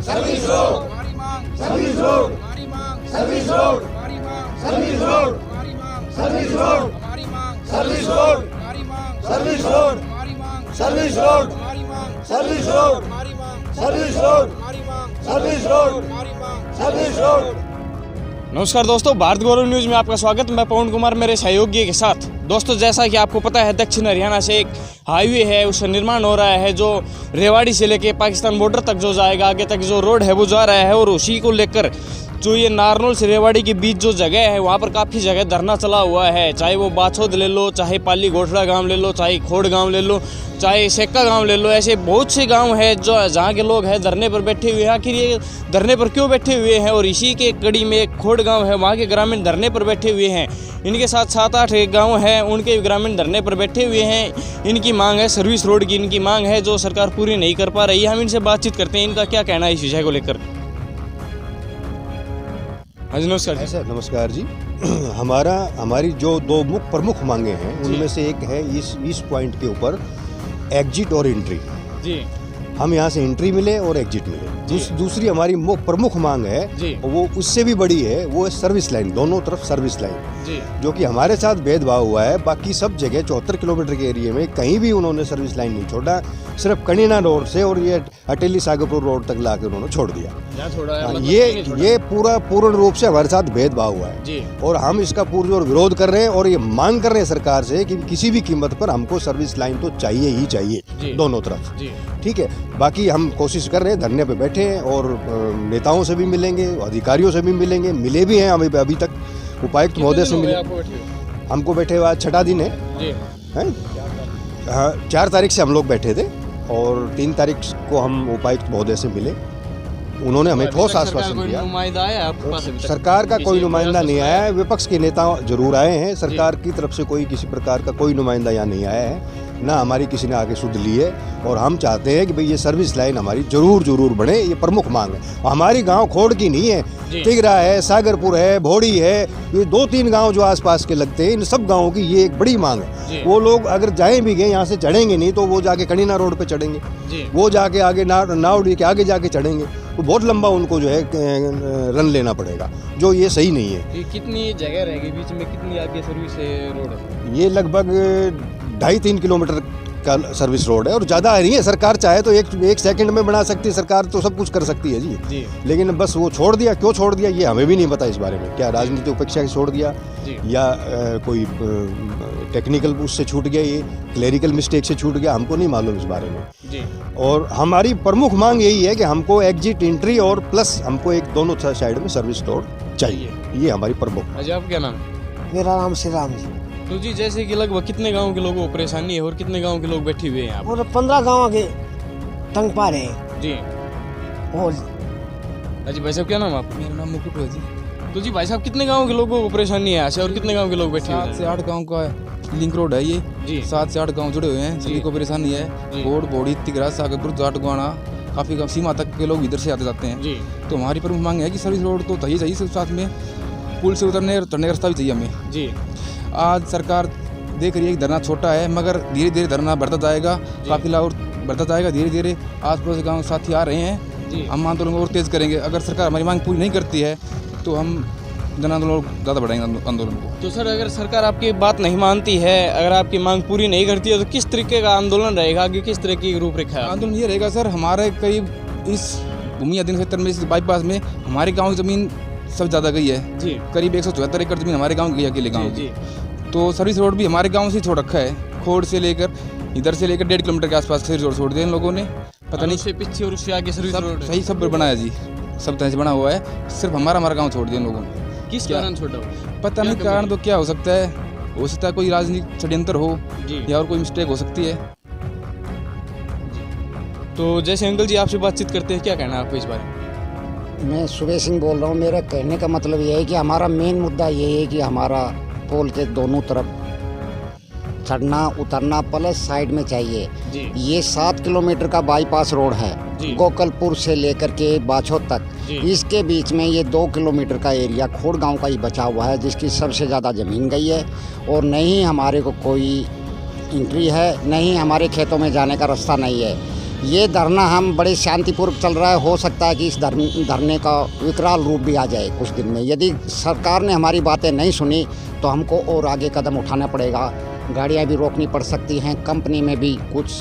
Service road, हमारी मांग service road, हमारी मांग सर्विस रोड, हमारी मांग सर्विस रोड, हमारी मांग सर्विस रोड, हमारी मांग सर्विस रोड, हमारी मांग सर्विस रोड, हमारी मांग सर्विस रोड, हमारी मांग सर्विस रोड, हमारी मांग सर्विस रोड, हमारी मांग सर्विस रोड, हमारी मांग सर्विस रोड। नमस्कार दोस्तों, भारत गौरव न्यूज़ में आपका स्वागत। मैं पवन कुमार मेरे सहयोगी के साथ। दोस्तों, जैसा कि आपको पता है, दक्षिण हरियाणा से एक हाईवे है, उसका निर्माण हो रहा है, जो रेवाड़ी से लेके पाकिस्तान बॉर्डर तक जो जाएगा, आगे तक जो रोड है वो जा रहा है। और उसी को लेकर जो ये नारनौल से रेवाड़ी के बीच जो जगह है, वहाँ पर काफ़ी जगह धरना चला हुआ है। चाहे वो बाछौद ले लो, चाहे पाली घोटड़ा गांव ले लो, चाहे खोड़ गांव ले लो, चाहे सेक्का गांव ले लो, ऐसे बहुत से गांव हैं जो जहाँ के लोग हैं धरने पर बैठे हुए हैं। आखिर ये धरने पर क्यों बैठे हुए हैं? और इसी के कड़ी में एक खोड़ गांव है, वहाँ के ग्रामीण धरने पर बैठे हुए हैं। इनके साथ 7-8 एक गाँव हैं, उनके ग्रामीण धरने पर बैठे हुए हैं। इनकी मांग है सर्विस रोड की, इनकी मांग है जो सरकार पूरी नहीं कर पा रही है। हम इनसे बातचीत करते हैं, इनका क्या कहना है इस विषय को लेकर। हाँ जी, नमस्कार जी। सर नमस्कार जी। हमारी जो दो प्रमुख मांगे हैं, उनमें से एक है इस पॉइंट के ऊपर एग्जिट और एंट्री। जी हम यहाँ से एंट्री मिले और एग्जिट मिले। दूसरी हमारी प्रमुख मांग है, वो उससे भी बड़ी है, वो है सर्विस लाइन, दोनों तरफ सर्विस लाइन, जो कि हमारे साथ भेदभाव हुआ है। बाकी सब जगह 74 किलोमीटर के एरिया में कहीं भी उन्होंने सर्विस लाइन नहीं छोड़ा, सिर्फ कनीना रोड से और ये अटेली सागरपुर रोड तक लाकर उन्होंने छोड़ दिया। ये पूर्ण रूप से हमारे साथ भेदभाव हुआ है और हम इसका पूर्ण विरोध कर रहे हैं और ये मांग कर रहे हैं सरकार से कि किसी भी कीमत पर हमको सर्विस लाइन तो चाहिए ही चाहिए, दोनों तरफ। ठीक है, बाकी हम कोशिश कर रहे हैं, धरने पे बैठे हैं और नेताओं से भी मिलेंगे, अधिकारियों से भी मिलेंगे, मिले भी हैं हमें अभी तक। उपायुक्त महोदय से मिले, हमको बैठे हुआ 6ठा दिन है। हाँ, 4 तारीख से हम लोग बैठे थे और 3 तारीख को हम उपायुक्त महोदय से मिले। उन्होंने हमें ठोस आश्वासन दिया। सरकार का कोई नुमाइंदा नहीं आया है, विपक्ष के नेता जरूर आए हैं। सरकार की तरफ से कोई किसी प्रकार का कोई नुमाइंदा यहाँ नहीं आया है, ना हमारी किसी ने आगे सुध ली है। और हम चाहते हैं कि भाई ये सर्विस लाइन हमारी जरूर बने, ये प्रमुख मांग है। हमारी गांव खोड़ की नहीं है, तिगरा है, सागरपुर है, भोड़ी है, ये 2-3 गांव जो आसपास के लगते हैं, इन सब गांवों की ये एक बड़ी मांग है। वो लोग अगर जाएं भी गए, यहाँ से चढ़ेंगे नहीं तो वो जाके कनीना रोड पे चढ़ेंगे, वो जाके आगे नावड़ी के आगे जाके चढ़ेंगे, तो बहुत लंबा उनको जो है रन लेना पड़ेगा, जो ये सही नहीं है। कितनी जगह रहेगी बीच में, कितनी आपकी सर्विस रोड है? ये लगभग 2.5-3 किलोमीटर का सर्विस रोड है और ज़्यादा नहीं है। सरकार चाहे तो एक सेकंड में बना सकती है, सरकार तो सब कुछ कर सकती है जी। लेकिन बस वो छोड़ दिया, क्यों छोड़ दिया ये हमें भी नहीं पता इस बारे में। क्या राजनीतिक उपेक्षा से छोड़ दिया या कोई टेक्निकल उससे छूट गया, ये क्लेरिकल मिस्टेक से छूट गया, हमको नहीं मालूम इस बारे में। और हमारी प्रमुख मांग यही है कि हमको एग्जिट, एंट्री और प्लस हमको एक दोनों साइड में सर्विस रोड चाहिए। ये हमारी प्रमुख। अच्छा, आप क्या नाम? मेरा नाम श्री राम जी। तो जी, जैसे कि लगभग कितने गांव के लोगों को परेशानी है और कितने गांव के लोग बैठे हुए हैं यहाँ? और 15 गाँव के तंग पा रहे हैं जी। और जी भाई साहब, क्या नाम आप? मेरा नाम मुकुट है जी। तो जी भाई साहब, कितने गांव के लोगों को परेशानी है यहाँ से और कितने गांव के लोग बैठे हुए हैं? 7 से 8 गाँव का लिंक रोड है ये जी। 7 से 8 गाँव जुड़े हुए हैं, सभी को परेशानी है। बोर्ड, बोड़ी, तिगरा, सागरपुर, जाटगुआना, काफ़ी सीमा तक के लोग इधर से आते जाते हैं जी। तो हमारी प्रमुख मांग है कि सर्विस रोड तो चाहिए, साथ में पुल से उतरने और चढ़ने का रास्ता भी चाहिए हमें जी। आज सरकार देख रही है कि धरना छोटा है, मगर धीरे धीरे धरना बढ़ता जाएगा, काफिला और बढ़ता जाएगा धीरे धीरे। आस पड़ोस गाँव साथी आ रहे हैं, हम आंदोलन और तेज करेंगे। अगर सरकार हमारी मांग पूरी नहीं करती है तो हम जन आंदोलन ज़्यादा बढ़ाएंगे आंदोलन को। तो सर, अगर सरकार आपकी बात नहीं मानती है, अगर आपकी मांग पूरी नहीं करती है, तो किस तरीके का आंदोलन रहेगा, कि किस तरह की रूपरेखा है? आंदोलन ये रहेगा सर, हमारे करीब इस भूमि अधीन क्षेत्र में, इस बाईपास में हमारे गाँव की ज़मीन सब ज़्यादा गई है जी। करीब 174 एकड़ ज़मीन हमारे गाँव की गई, अकेले गाँव की। तो सर्विस रोड भी हमारे गांव से छोड़ रखा है, खोड़ से लेकर इधर से लेकर 1.5 किलोमीटर के आसपास सर्विस रोड छोड़ दिया इन लोगों ने। पता नहीं उससे पीछे और उससे आगे सर्विस रोड सही सब बनाया जी, सब तरह से बना हुआ है, सिर्फ हमारा गांव छोड़ दिया इन लोगों ने। किस कारण छोड़ा? पता नहीं, कारण तो क्या हो सकता है कोई राजनीतिक षड्यंत्र हो या और कोई मिस्टेक हो सकती है। तो जैसे अंकल जी आपसे बातचीत करते हैं, क्या कहना है आपको इस बारे में? मैं सुबह सिंह बोल रहा हूँ। मेरा कहने का मतलब ये है कि हमारा मेन मुद्दा ये है कि हमारा पोल के दोनों तरफ चढ़ना उतरना प्लस साइड में चाहिए जी। ये 7 किलोमीटर का बाईपास रोड है, गोकलपुर से लेकर के बाछौद तक। इसके बीच में ये 2 किलोमीटर का एरिया खोड़ गांव का ही बचा हुआ है, जिसकी सबसे ज़्यादा ज़मीन गई है और नहीं हमारे को कोई एंट्री है, नहीं हमारे खेतों में जाने का रास्ता नहीं है। ये धरना हम बड़े शांतिपूर्वक चल रहा है, हो सकता है कि इस धरने का विकराल रूप भी आ जाए कुछ दिन में। यदि सरकार ने हमारी बातें नहीं सुनी तो हमको और आगे कदम उठाना पड़ेगा, गाड़ियाँ भी रोकनी पड़ सकती हैं, कंपनी में भी कुछ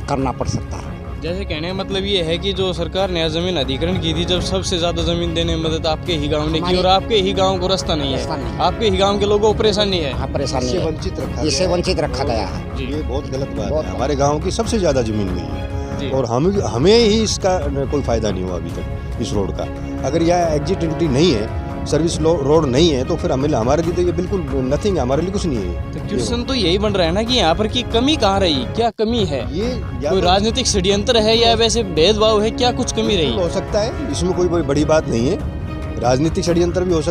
करना पड़ सकता है। जैसे कहने का मतलब ये है कि जो सरकार ने जमीन अधिग्रहण की थी, जब सबसे ज्यादा जमीन देने में मदद आपके ही गांव ने की, और आपके ही गांव को रास्ता नहीं है, आपके ही गांव के लोगों को परेशानी है। हाँ, परेशानी है, इससे वंचित रखा गया है। ये बहुत गलत बात है। हमारे गांव की सबसे ज्यादा जमीन गई है और हमें ही इसका कोई फायदा नहीं हुआ अभी तक इस रोड का। अगर यह एग्जिट एंट्री नहीं है, सर्विस रोड नहीं है, तो फिर हमारे लिए तो ये बिल्कुल नथिंग है, हमारे लिए कुछ नहीं है। तो क्वेश्चन तो यही बन रहा है ना कि यहाँ पर की कमी कहाँ रही, क्या कमी है? ये कोई राजनीतिक षड्यंत्र है या वैसे भेदभाव है, क्या कुछ कमी रही? हो सकता है, इसमें कोई बड़ी बात नहीं है। राजनीतिक षड्यंत्र भी हो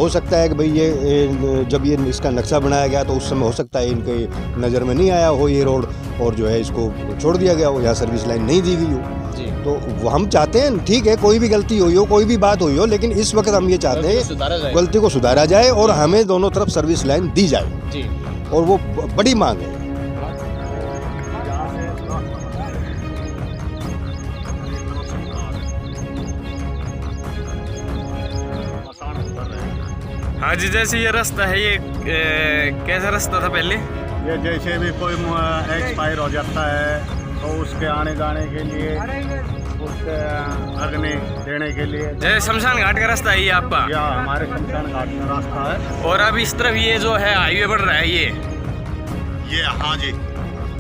सकता है कि भाई ये जब ये इसका नक्शा बनाया गया तो उस समय हो सकता है इनके नज़र में नहीं आया हो ये रोड, और जो है इसको छोड़ दिया गया हो, यहाँ सर्विस लाइन नहीं दी गई हो। तो वो हम चाहते हैं, ठीक है, कोई भी गलती हुई हो, कोई भी बात हुई हो, लेकिन इस वक्त हम ये चाहते हैं गलती को सुधारा जाए और हमें दोनों तरफ सर्विस लाइन दी जाए, और वो बड़ी मांग है। हाँ जी, जैसे ये रास्ता है, ये कैसा रास्ता था पहले? ये जैसे भी कोई एक्सपायर हो जाता है तो उसके आने जाने के लिए, उसके अग्नि देने के लिए, जैसे शमशान घाट का रास्ता है ये आपका? या हमारे शमशान घाट का रास्ता है। और अब इस तरफ ये जो है हाईवे बढ़ रहा है ये हाँ जी।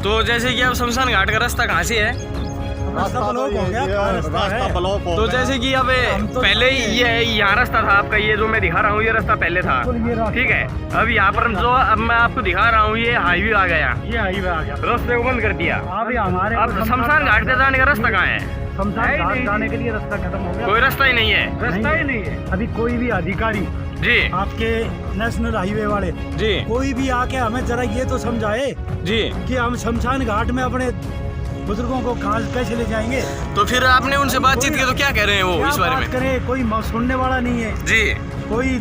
तो जैसे कि अब शमशान घाट का रास्ता कहाँ से है? रास्ता ब्लॉक हो गया, रास्ता ब्लॉक हो तो गया। जैसे कि अब पहले ये यहाँ रास्ता था आपका, ये जो मैं दिखा रहा हूँ ये रास्ता पहले था, ठीक है। अब यहाँ पर जो अब मैं आपको दिखा रहा हूँ ये हाईवे आ गया, ये हाईवे आ गया, रास्ते को बंद कर दिया। अभी हमारे अब शमशान घाट के जाने का रास्ता कहाँ है? शमशान घाट जाने के लिए रास्ता खत्म हो गया, कोई रास्ता ही नहीं है। रास्ता ही नहीं है। अभी कोई भी अधिकारी जी, आपके नेशनल हाईवे वाले जी, कोई भी आके हमें जरा ये तो समझाए जी कि हम शमशान घाट में अपने बुजुर्गों को कहाँ कैसे ले जाएंगे। तो फिर आपने उनसे बातचीत की तो क्या कह रहे हैं वो इस बारे में? करे कोई सुनने वाला नहीं है जी, कोई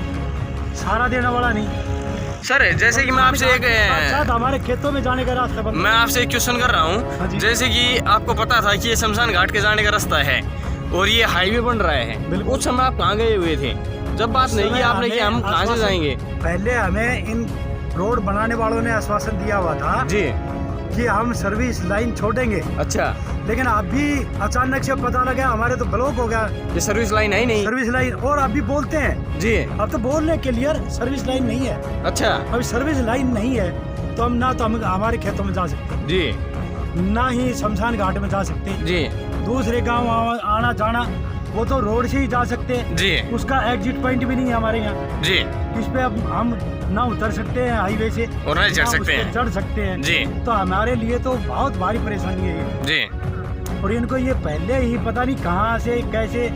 सहारा देने वाला नहीं। सर जैसे कि मैं आपसे एक हमारे खेतों में जाने का रास्ता बंद, मैं आपसे एक क्वेश्चन कर रहा हूँ। जैसे कि आपको पता था कि ये शमशान घाट के जाने का रास्ता है और ये हाईवे बन रहा है, उस समय आप कहाँ गए हुए थे जब बात नहीं की आपने कि हम कहाँ से जाएंगे? पहले हमें इन रोड बनाने वालों ने आश्वासन दिया हुआ था जी कि हम सर्विस लाइन छोड़ेंगे। अच्छा, लेकिन अभी अचानक से पता लगा हमारे तो ब्लॉक हो गया, ये सर्विस लाइन है ही नहीं। सर्विस लाइन, और अभी बोलते हैं जी, अब तो बोल रहे क्लियर सर्विस लाइन नहीं है। अच्छा, अभी सर्विस लाइन नहीं है तो हम ना तो हम हमारे खेतों में जा सकते जी, ना ही शमशान घाट में जा सकते जी, दूसरे गांव आना जाना वो तो रोड से ही जा सकते हैं जी, उसका एग्जिट पॉइंट भी नहीं है हमारे यहाँ जी, इस पे अब हम ना उतर सकते हैं हाईवे से और नहीं चढ़ ना सकते उस पे हैं। चढ़ सकते हैं जी, तो हमारे लिए तो बहुत भारी परेशानी है ये। जी, और इनको ये पहले ही पता नहीं कहाँ से कैसे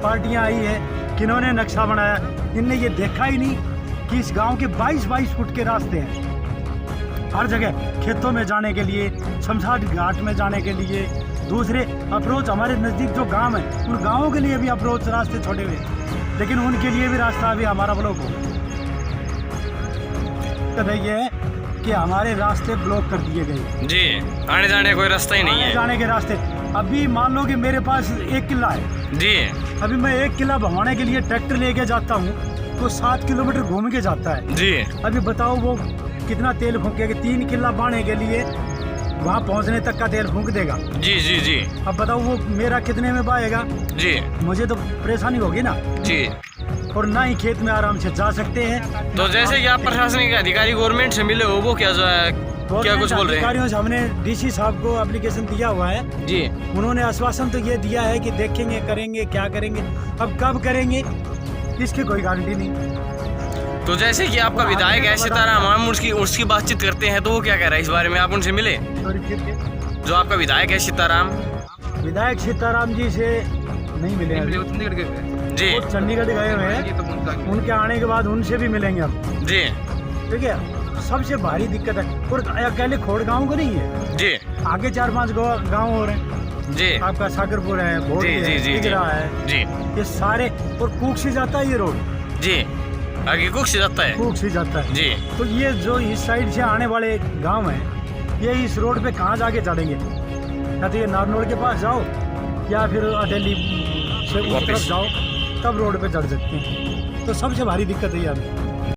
पार्टियां आई है, किन्होंने नक्शा बनाया, इनने ये देखा ही नहीं कि इस गांव के 22 फुट के रास्ते हैं हर जगह, खेतों में जाने के लिए, शमशान घाट में जाने के लिए, दूसरे अप्रोच हमारे नज़दीक जो गांव है उन गांवों के लिए भी अप्रोच रास्ते छोड़े हुए, लेकिन उनके लिए भी रास्ता अभी हमारा ब्लॉक हो गया। ये है कि हमारे रास्ते ब्लॉक कर दिए गए जी, आने जाने कोई रास्ता ही नहीं है। जाने के रास्ते, अभी मान लो कि मेरे पास 1 किला है जी, अभी मैं 1 किला भवाने के लिए ट्रैक्टर लेके जाता हूँ तो 7 किलोमीटर घूम के जाता है जी, अभी बताओ वो कितना तेल फूकेगा, 3 किला बांधने के लिए वहाँ पहुँचने तक का तेल फूक देगा। जी, जी, जी, अब बताओ वो मेरा कितने में पाएगा, जी, मुझे तो परेशानी होगी ना, जी। और ना ही खेत में आराम से जा सकते हैं। तो जैसे कि आप प्रशासनिक अधिकारी गवर्नमेंट से मिले हो, वो क्या क्या कुछ बोल रहे हैं? अधिकारियों से हमने डीसी साहब को एप्लीकेशन दिया हुआ है जी, उन्होंने आश्वासन तो ये दिया है कि देखेंगे, करेंगे, क्या करेंगे, अब कब करेंगे इसकी कोई गारंटी नहीं। तो जैसे कि आपका विधायक है सीताराम, हम उसकी बातचीत करते हैं तो वो क्या कह रहा है इस बारे में? आप उनसे मिले? जो आपका विधायक है सीताराम, विधायक सीताराम जी से नहीं मिले जी, वो चंडीगढ़ गए हुए हैं, उनके आने के बाद उनसे भी मिलेंगे हम। जी, ठीक है, सबसे भारी दिक्कत है, और अकेले खोड़ गांव को नहीं है जी, आगे 4-5 गांव हो रहे हैं जी, आपका सागरपुर है, भोर जी, जी, जी, है, है जी, ये सारे, और कूक से जाता है ये रोड, जी, आगे कुछ जाता है, कूक से जाता है जी। तो ये जो इस साइड से आने वाले गांव हैं ये इस रोड पे कहाँ जाके चढ़ेंगे, या तो ये नारनौल के पास जाओ या फिर अटेली से उस तरफ जाओ, तब रोड पे चढ़ सकते हैं। तो सबसे भारी दिक्कत है ये हमें।